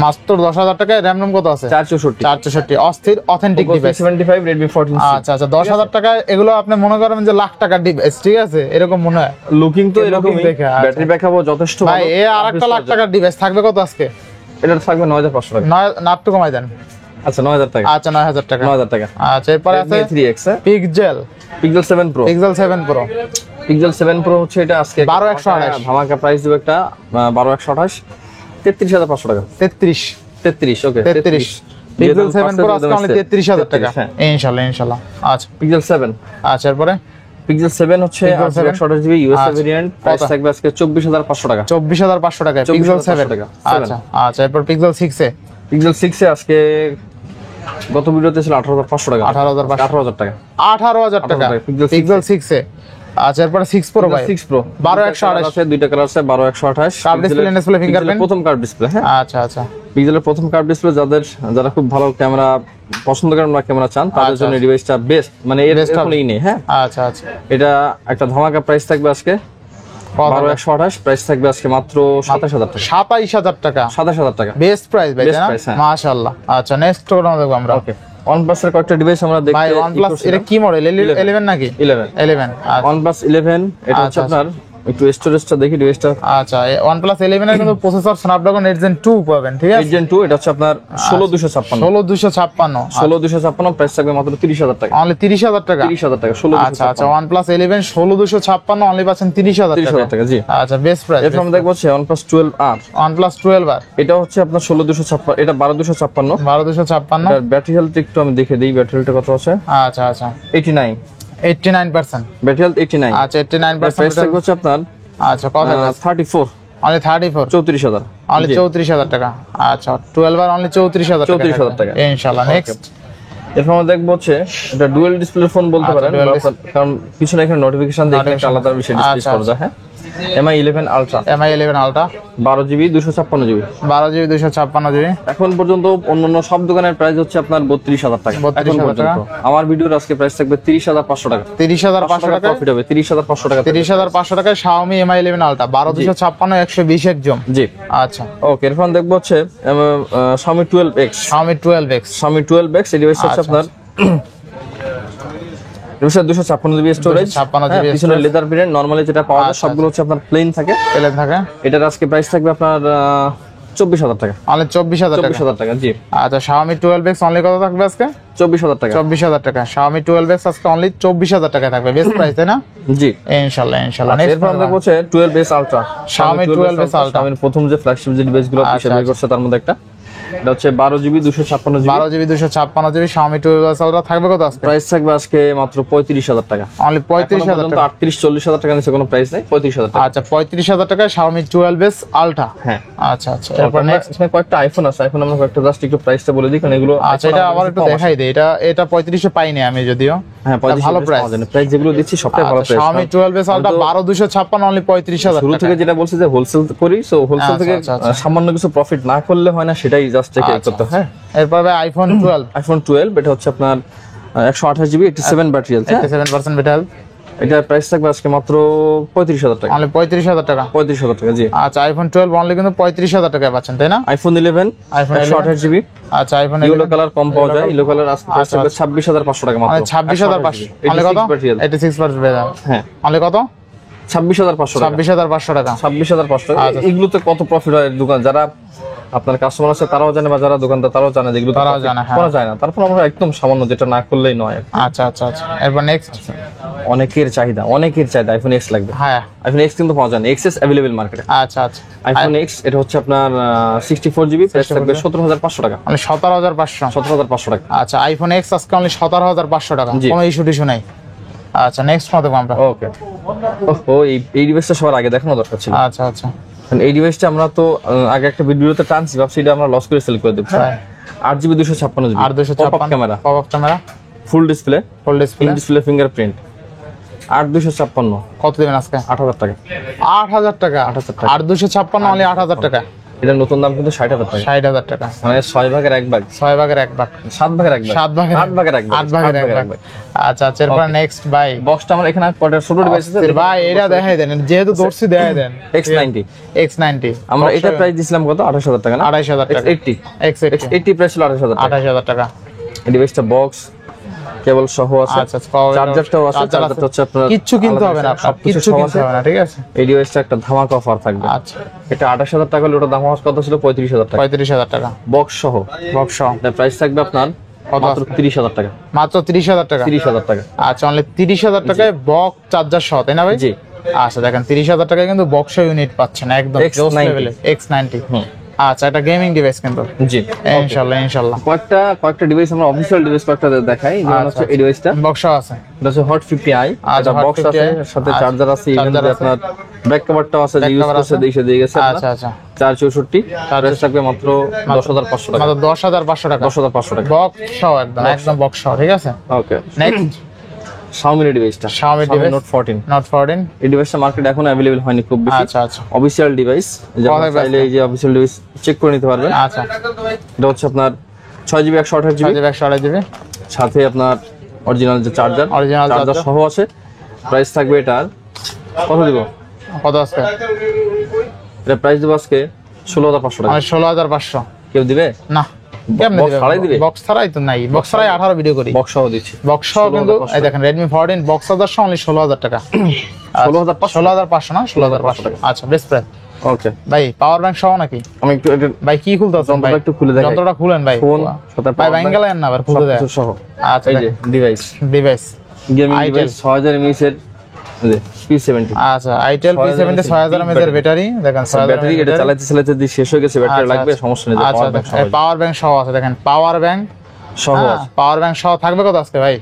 মাত্র 10,000 টাকায় RAM ROM কত আছে? 464 অস্থির অথেন্টিক ডিভাইস। 75 Redmi 14C। আচ্ছা 10,000 টাকায় এগুলো আপনি মনে করেন যে লাখ টাকার ডিভাইস, ঠিক আছে? এরকম মনে হয়। লুকিং তো এরকমই, ব্যাটারি ব্যাকআপও যথেষ্ট ভালো। ভাই আরেকটা লাখ টাকার ডিভাইস থাকবে কত আজকে? এটা থাকবে 9,500 টাকা। না একটু কমাই দেন। আচ্ছা 9,000 টাকা। আচ্ছা 9,000 টাকা। 9,000 টাকা। আচ্ছা, এরপর আছে Redmi 3X Pixel 7 Pro। Pixel 7 Pro হচ্ছে এটা আজকে 12,128 ধামাকা প্রাইস দেব একটা 12,128 33,500 টাকা। 33 ওকে 33 Pixel 7 Pro আজকে অনলি 33,000 টাকা। ইনশাআল্লাহ। আচ্ছা Pixel 7। আচ্ছা, এরপরে Pixel 7 হচ্ছে 128GB ইউএসএ ভেরিয়েন্ট, প্রাইস থাকবে আজকে 24,500 টাকা। 24,500 টাকা Pixel 7 টাকা। আচ্ছা, এরপর Pixel 6 এ আজকে গত ভিডিওতে ছিল 18,500 টাকা। 18,000 টাকা। 18,000 টাকা Pixel 6 এ। আচ্ছা, এরপর 6 Pro ভাই 6 Pro 12,128 আছে, দুইটা কালার আছে। 12,128 কার্ভ ডিসপ্লে ফিঙ্গারপ্রিন্ট প্রথম কার্ভ ডিসপ্লে। হ্যাঁ আচ্ছা পিক্সেলের প্রথম কার্ভ ডিসপ্লে। যারা খুব ভালো ক্যামেরা পছন্দ করেন বা ক্যামেরা চান, তাদের জন্য ডিভাইসটা বেস্ট, মানে এর কোনোই নেই। হ্যাঁ আচ্ছা এটা একটা ধামাকা প্রাইস থাকবে আজকে 12,128 প্রাইস থাকবে আজকে মাত্র 27,000 টাকা। 27,000 টাকা 27,000 টাকা বেস্ট প্রাইস ভাই, তাই না? হ্যাঁ। মাশাআল্লাহ। আচ্ছা, নেক্সট কোন দেখব আমরা? ওকে, OnePlus এর কয়েকটা ডিভাইস আমরা দেখতে। ভাই OnePlus এটা কি মডেল? 11 নাকি? 11 OnePlus 11 এটা হচ্ছে আপনার একটু স্টোরেজটা দেখি ডিভাইসটা। আচ্ছা, OnePlus 11 এর কিন্তু প্রসেসর Snapdragon 8 Gen 2 পাবেন, ঠিক আছে? 8 Gen 2 এটা হচ্ছে আপনার 16,256 16,256 প্রাইস থাকবে মাত্র 30,000 টাকা। অনলি 30,000 টাকা। 30,000 টাকা 16,256। আচ্ছা, OnePlus 11 16,256 অনলি পাচ্ছেন 30,000 টাকা। জি আচ্ছা, বেস্ট প্রাইস। এরপর আমরা দেখব হচ্ছে OnePlus 12R। OnePlus 12R এটা হচ্ছে আপনার 16,256, এটা 12,256। 12,256 এটার ব্যাটারি হেলথ একটু আমি দেখে দিই, ব্যাটারি হেলথটা কত আছে। আচ্ছা 89% ব্যাটারি হেলথ 89। আচ্ছা 89% প্রাইস থাকবে হচ্ছে আপনার আচ্ছা কত? 34 অনলি 34 34,000 অনলি 34,000 টাকা। আচ্ছা 12R অনলি 34,000 টাকা। ইনশাআল্লাহ। নেক্সট এরপর আমরা দেখবো হচ্ছে এটা ডুয়াল ডিসপ্লে ফোন বলতে পারেন, কারণ পিছনে এখানে নোটিফিকেশন দেখে একটা আলাদা বিষয় ডিসপ্লে করা যায়। হ্যাঁ, MI 11 ultra, MI 11 ultra 12GB 256GB, 12GB 256GB। এখন পর্যন্ত অন্যান্য সব দোকানের প্রাইস হচ্ছে আপনার 32,000 টাকা। এখন পর্যন্ত আমার ভিডিওর আজকে প্রাইস থাকবে 30,500 টাকা। 30,500 টাকা প্রফিট হবে, 30,500 টাকা। 30,500 টাকায় Xiaomi MI 11 আলট্রা 12256 120 একজন। জি আচ্ছা ওকে। এরপর দেখবো হচ্ছে Xiaomi 12X, Xiaomi 12X, Xiaomi 12X এই ডিভাইস হচ্ছে আপনার 256GB স্টোরেজ, 256GB পিছনে লেদার প্রিন্ট। নরমালি যেটা পাওয়া যায় সবগুলো হচ্ছে আপনার প্লেন থাকে। এটার আজকে প্রাইস থাকবে আপনার 24,000 টাকা। অনলি 24,000 টাকা। 24,000 টাকা জি। আচ্ছা Xiaomi 12X অনলি কত থাকবে আজকে? 24,000 টাকা। 24,000 টাকা। Xiaomi 12X আজকে অনলি 24,000 টাকায় থাকবে, বেস্ট প্রাইস তাই না? জি ইনশাআল্লাহ ইনশাআল্লাহ। এরপর আমরা দেখবো হচ্ছে 12S ultra, Xiaomi 12S ultra. আমি প্রথম যে ফ্ল্যাগশিপ যে ডিভাইসগুলো বের করছে তার মধ্যে একটা, এটা হচ্ছে 12GB 256GB, 12GB 256GB Xiaomi 12S ultra থাকবে কত আজকে? প্রাইস থাকবে আজকে মাত্র 35,000 টাকা। অনলি 35,000 টাকা। 38-40,000 টাকা নিচে কোনো প্রাইস নেই, 35,000 টাকা। আচ্ছা 35,000 টাকায় Xiaomi 12S আলট্রা। হ্যাঁ আচ্ছা আচ্ছা। এরপর নেক্সট এখানে কয়েকটা আইফোন আছে, এখন আমরা কয়েকটা জাস্ট একটু প্রাইসটা বলে দিই, কারণ এগুলো আচ্ছা এটা আবার একটু দেখাই দেই। এটা 35 এ পাইনি আমি যদিও। হ্যাঁ ভালো প্রাইস। প্রাইস যেগুলো দিচ্ছি সবটাই ভালো price. Xiaomi 12S ultra 12256 only 35,000 টাকা। শুরু থেকে যেটা বলছি যে হোলসেল করি, সো হোলসেল থেকে সামান্য কিছু প্রফিট না করলে হয় না, সেটাই জাস্ট চেক করতে। হ্যাঁ এরপর আইফোন 12, এটা হচ্ছে আপনার 128GB 87 ব্যাটারি আছে, 87% ব্যাটারি। এটার প্রাইস থাকবে আজকে মাত্র 35,000 টাকা। অনলি 35,000 টাকা। 35,000 টাকা জি। আচ্ছা আইফোন 12 অনলি কিন্তু 35,000 টাকায় পাচ্ছেন তাই না? IPhone 11 128GB। আচ্ছা আইফোন ইয়েলো কালার কম পাওয়া যায়, ইয়েলো কালার আজকে প্রাইস থাকবে 26,500 টাকা মাত্র। 26,500 অনলি কত? 86% ব্যাটারি। হ্যাঁ অনলি কত? 26,500 টাকা। 26,500 টাকা। 26,500 টাকা। এগুলোতে কত প্রফিট হয় দোকান, যারা আপনার কাস্টমার আছে তারাও জানে, বা যারা দোকানদার তারাও জানে, যেগুলো তারাও জানে করা যায় না। তারপর আমরা একদম সামান্য, যেটা না করলেই নয়। আচ্ছা আচ্ছা আচ্ছা। এরপর নেক্সট অনেকের চাহিদা আইফোন এক্স লাগবে। হ্যাঁ আইফোন এক্স কিন্তু পাওয়া যায় না, এক্সএস अवेलेबल মার্কেটে। আচ্ছা আচ্ছা। আইফোন এক্স এটা হচ্ছে আপনার 64GB, প্রাইস থাকবে 17,500 টাকা। মানে 17,500। 17,500 টাকা। আচ্ছা আইফোন এক্স আজকে অনলি 17,500 টাকা, কোনো ইস্যু নাই। আচ্ছা নেক্সট মত আমরা। ওকে। ও এই ডিভাইসটা সবার আগে দেখানো দরকার ছিল। আচ্ছা আচ্ছা। এই ডিভাইসটা আমরা তো আগে একটা ভিডিওতে টানছি, ভাবছি এটা আমরা লস করে সেল করে দেব। 8GB 256GB, আর 256 camera, pop camera, full display, display fingerprint, 8,256 কত দিবেন আজকে? 8,000 টাকা। 8,000 টাকা। 8,000 আর 256 অনলি 8,000 টাকা। এটা নতুন দাম কিন্তু 60,000 টাকা। 60,000 টাকা, মানে 6 ভাগের 1 ভাগ, 6 ভাগের 1 ভাগ, 7 ভাগের 1 ভাগ, 7 ভাগের 8 ভাগের 1 ভাগ, 8 ভাগের 1 ভাগ। আচ্ছা আচ্ছা। এরপর নেক্সট ভাই বক্সটা আমরা এখানে কয়টা ছোট ডিভাইস আছে ভাই, এটা দেখাই দেন, যেহেতু দর্শি দেখাই দেন। X90 X90 আমরা এটা প্রাইস দিছিলাম কত? 28,000 টাকা না? 28,000 টাকা। X80 প্রাইস ছিল 28,000 টাকা। 28,000 টাকা। এই ডিভাইসটা বক্স কেবল সহ আছে। আচ্ছা চার্জারটাও আছে, চার্জারটা হচ্ছে আপনার কিচ্ছু কিনতে হবে না, কিচ্ছু কিনতে হবে না, ঠিক আছে। এই ডিভাইসটা একটা ধামাকা অফার থাকবে। আচ্ছা এটা 28,000 টাকা হলে ওটা দাম হওয়ার কথা ছিল 35,000 টাকা। 35,000 টাকা বক্স সহ, বক্স। এটা প্রাইস থাকবে আপনার মাত্র 30,000 টাকা। মাত্র 30,000 টাকা। 30,000 টাকা। আচ্ছা অনলি 30,000 টাকায় বক্স চার্জার সহ তাই না ভাই? জি। আচ্ছা দেখেন 30,000 টাকায় কিন্তু বক্স ইউনিট পাচ্ছেন একদম জোস লেভেলে। X90। আচ্ছা এটা গেমিং ডিভাইস কিন্তু। জি ইনশাআল্লাহ ইনশাআল্লাহ। কয়েকটা ডিভাইস আমরা অফিশিয়াল ডিভাইস কয়েকটা দেখাই, যেমন হচ্ছে এই ডিভাইসটা বক্স আছে, এটা হচ্ছে হট 50i, এটা বক্স আছে, সাথে চার্জার আছে, ইভেন যে আপনার ব্যাক কভারটাও আছে, যে ইউজ করতে দিয়ে গেছে। আচ্ছা আচ্ছা। 464 প্রাইস থাকবে মাত্র 10,500 টাকা। মাত্র 10,500 টাকা। 10,500 টাকা বক্স সহ একদম বক্স সহ, ঠিক আছে। ওকে। নেক্সট Xiaomi ডিভাইসটা, Xiaomi Note 14। Note 14 এই ডিভাইসটা মার্কেটে এখন अवेलेबल হয়নি খুব বেশি। আচ্ছা আচ্ছা। অফিশিয়াল ডিভাইস, যেমন চাইলে এই যে অফিশিয়াল ডিভাইস চেক করে নিতে পারবেন। আচ্ছা এটা হচ্ছে আপনার 6GB 128GB, 128GB, সাথে আপনার অরিজিনাল যে চার্জার সহ আছে। প্রাইস থাকবে এটার কত দিব? কত আজকে? এটা প্রাইস দেব আজকে 16,500 টাকা। 16,500। কেউ দিবে না, কেমনে বক্স ছাড়াই দিবে? বক্স ছাড়াই তো নাই, বক্স ছাড়াই 18 ভিডিও করি। বক্স সহ দিচ্ছি। বক্স সহ কিন্তু এই দেখেন Redmi 14 বক্স চার্জার সহ অনলি 16,000 টাকা। 16,500 না, 16,500 টাকা। আচ্ছা বেস্ট প্রাইস। ওকে ভাই পাওয়ার ব্যাংক সহ নাকি? আমি একটু ভাই কি খুলতে আছেন ভাই? একটু খুলে দেখাই। যন্ত্রটা খুলেন ভাই। ফোন সাথে ভাই ব্যাঙ্গালেন না, আবার খুলে দেন সহ। আচ্ছা এই যে ডিভাইস গেমিং ডিভাইস 6000 mAh এর P70। আচ্ছা আইটেল P70 6000 mAh এর ব্যাটারি দেখেন। ব্যাটারি এটা চালাতে দিয়ে শেষ হয়ে গেছে, ব্যাটারি লাগবে, সমস্যা নেই। আচ্ছা পাওয়ার ব্যাংক সহ আছে দেখেন, পাওয়ার ব্যাংক সহ। পাওয়ার ব্যাংক সহ থাকবে কত আজকে ভাই?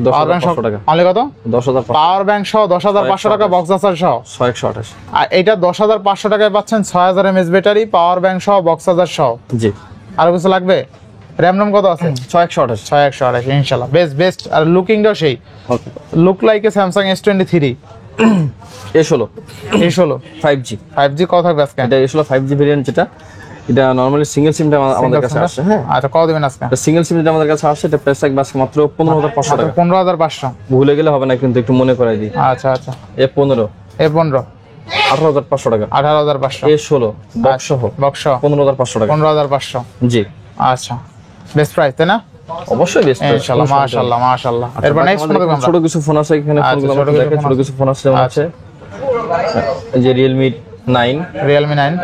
10,500 টাকা। অনলি কত? 10,500। পাওয়ার ব্যাংক সহ 10,500 টাকা, বক্স চার্জার সহ 128। আর এটা 10,500 টাকায় পাচ্ছেন 6000 mAh ব্যাটারি, পাওয়ার ব্যাংক সহ, বক্স চার্জার সহ। জি। আর কিছু লাগবে? র্যাম রম কত আছে? 6128 6128 ইনশাআল্লাহ বেস্ট আর লুকিংটাও সেই ওকে look like a Samsung S23 A16 A16 5G কত থাকবে আজকে? এটা A16 5G ভেরিয়েন্ট, যেটা এটা নরমালি সিঙ্গেল সিমটা আমাদের কাছে আসছে। হ্যাঁ আচ্ছা কত দিবেন আজকে? সিঙ্গেল সিম যেটা আমাদের কাছে আসছে এটা প্রাইস থাকবে আজকে মাত্র 15500 টাকা। 15500 ভুলে গেলে হবে না কিন্তু, একটু মনে করাই দিই। আচ্ছা আচ্ছা A15 A15 18500 টাকা। 18500 A16 বক্স সহ বক্স 15500 টাকা। 15500 জি আচ্ছা বেস্ট প্রাইস তাই না? অবশ্যই বেস্ট ইনশাআল্লাহ মাশাআল্লাহ। এরপর নেক্সট ফোন দেখব আমরা। ছোট কিছু ফোন আছে এখানে, আচ্ছা, ফোনগুলো ছোট আমাদের কিছু দেখে। ফোন ছোট কিছু ফোন আছে, যেমন আছে এই যে Realme 9, Realme 9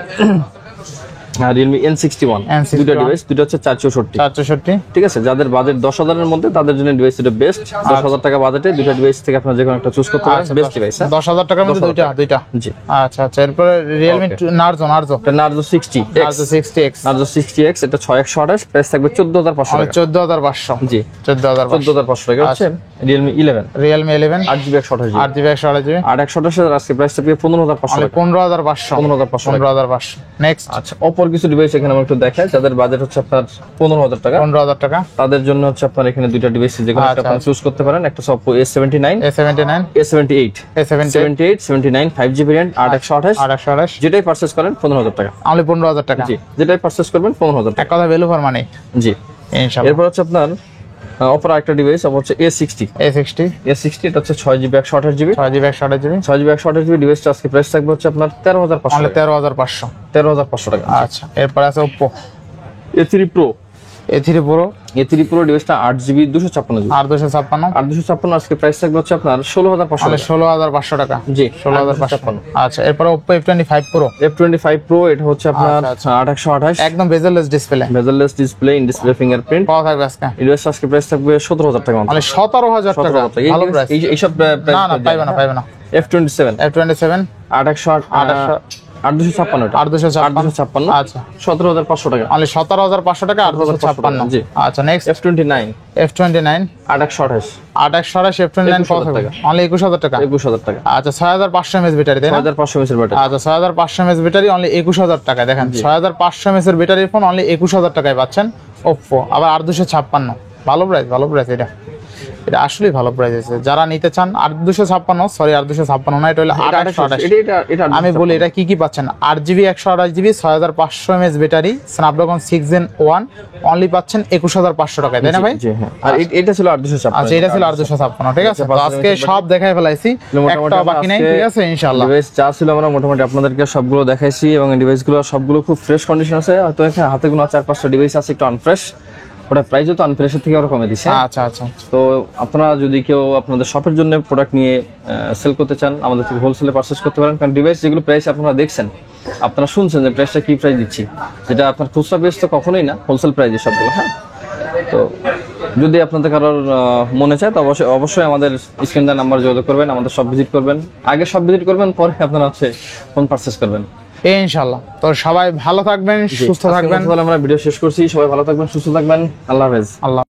Realme N61, N61 দুটো ডিভাইস, দুটো হচ্ছে 464। 464 ঠিক আছে, যাদের বাজেট 10,000 এর মধ্যে তাদের জন্য ডিভাইস এটা বেস্ট। 10,000 টাকা বাজেটে দুটো ডিভাইস থেকে আপনারা যে কোনো একটা চুজ করতে পারেন, বেস্ট ডিভাইস। 10,000 টাকার মধ্যে দুইটা জি আচ্ছা আচ্ছা। এরপর Realme Narzo এটা Narzo 60X, 60X Narzo 60X, এটা 6128, প্রাইস থাকবে 14,500 টাকা। 14500 জি 14500 টাকা হচ্ছে Realme 11, Realme 11 8GB 128GB, 8GB 128GB 8/128 আজকে প্রাইস থাকবে 15,500 টাকা। 15500 নেক্সট আচ্ছা, অপর কিছু ডিভাইস এখানে আমরা একটু দেখাই, যাদের বাজেট হচ্ছে আপনার 15,000 টাকা, 15000 টাকা তাদের জন্য হচ্ছে আপনার এখানে দুইটা ডিভাইস যে কোনো একটা আপনারা চুজ করতে পারেন। একটা Oppo A79, A79 A78, 79 5G variant, 8/128, যেটাই পারচেজ করেন 15,000 টাকা। অনলি 15000 টাকা। জি, যেটাই পারচেজ করবেন 15,000 টাকা। এক কথা ভ্যালু ফর মানি জি ইনশাআল্লাহ। এরপর হচ্ছে আপনার অপর একটা ডিভাইস হচ্ছে A60, এটা হচ্ছে 6GB 128GB, 6GB 128GB ডিভাইসটা আজকে প্রাইস থাকবে হচ্ছে আপনার 13,500 অনলি টাকা। 13500 টাকা। আচ্ছা এরপর আছে Oppo A3 Pro, A3 Pro ডিভাইসটা 8GB 256GB, আর 256 856 আজকে প্রাইস থাকবে হচ্ছে আপনার 16,500 অনলি টাকা। 16500 টাকা। জি 16500 আচ্ছা এরপর Oppo F25 Pro F25 Pro, এটা হচ্ছে আপনার 8/128, একদম bezel-less display, bezel-less display, in display fingerprint. কত থাকবে আজকে? ডিভাইস আজকে প্রাইস থাকবে 17,000 টাকা মাত্র। অনলি 17000 টাকা। 17,000 টাকা। ভালো প্রাইস। এইসব না না পাইবে না। F27 F27 8/256 856 আচ্ছা 17,500 টাকা। অনলি 17500 টাকা 856 জি। আচ্ছা নেক্সট F29 F29 8/128, 828 F29 কত 21,000 থাকবে? টাকা। অনলি 21000 টাকা। 21,000 টাকা। আচ্ছা 6500 mAh ব্যাটারি তাই না? 6500 mAh ব্যাটারি। আচ্ছা 6500 mAh ব্যাটারি অনলি 21000 টাকা। দেখেন 6500 mAh এর ব্যাটারির ফোন অনলি 21000 টাকায় পাচ্ছেন Oppo, আবার 8256 ভালো প্রাইস এটা আসলেই ভালো প্রাইস আছে। যারা নিতে চান 8256 সরি 8256 না, এটা হলো 828। আমি বলি এটা কি পাচ্ছেন? 8GB 128GB 6500 mAh battery, Snapdragon 6 Gen 1 only পাচ্ছেন 21500 টাকায় তাই না ভাই? জি হ্যাঁ। আর এটা ছিল 856। আচ্ছা এটা ছিল 856 ঠিক আছে। তো আজকে সব দেখাই ফেলাইছি, একটা বাকি নাই ঠিক আছে ইনশাআল্লাহ। ডিভাইস যা ছিল আমরা মোটামুটি আপনাদেরকে সবগুলো দেখাইছি, এবং ডিভাইসগুলো সবগুলো খুব ফ্রেশ কন্ডিশন আছে। হয়তো এখানে হাতে গোনা 4-5টা ডিভাইস আছে একটু আনফ্রেশ, ওটা প্রাইসও তো আনফ্রেশের থেকে আরো কমে দিচ্ছে। আচ্ছা তো আপনারা যদি কেউ আপনাদের শপের জন্য প্রোডাক্ট নিয়ে সেল করতে চান, আমাদের থেকে হোলসেলে পারচেজ করতে পারেন। কারণ ডিভাইস যেগুলো প্রাইস আপনারা দেখছেন, আপনারা শুনছেন যে প্রাইসটা কি প্রাইস দিচ্ছি, যেটা আপনার খুচরা প্রাইস তো কখনোই না, হোলসেল প্রাইসে সবগুলো। হ্যাঁ, তো যদি আপনাদের কারোর মনে চায় তো অবশ্যই আমাদের স্ক্রিন দেওয়া নাম্বার যোগাযোগ করবেন, আমাদের সব ভিজিট করবেন, আগে সব ভিজিট করবেন, পরে আপনারা ফোন পারচেজ করবেন ইনশাআল্লাহ। তো সবাই ভালো থাকবেন, সুস্থ থাকবেন। আমরা ভিডিও শেষ করছি। সবাই ভালো থাকবেন, সুস্থ থাকবেন। আল্লাহ হাফেজ। আল্লাহ।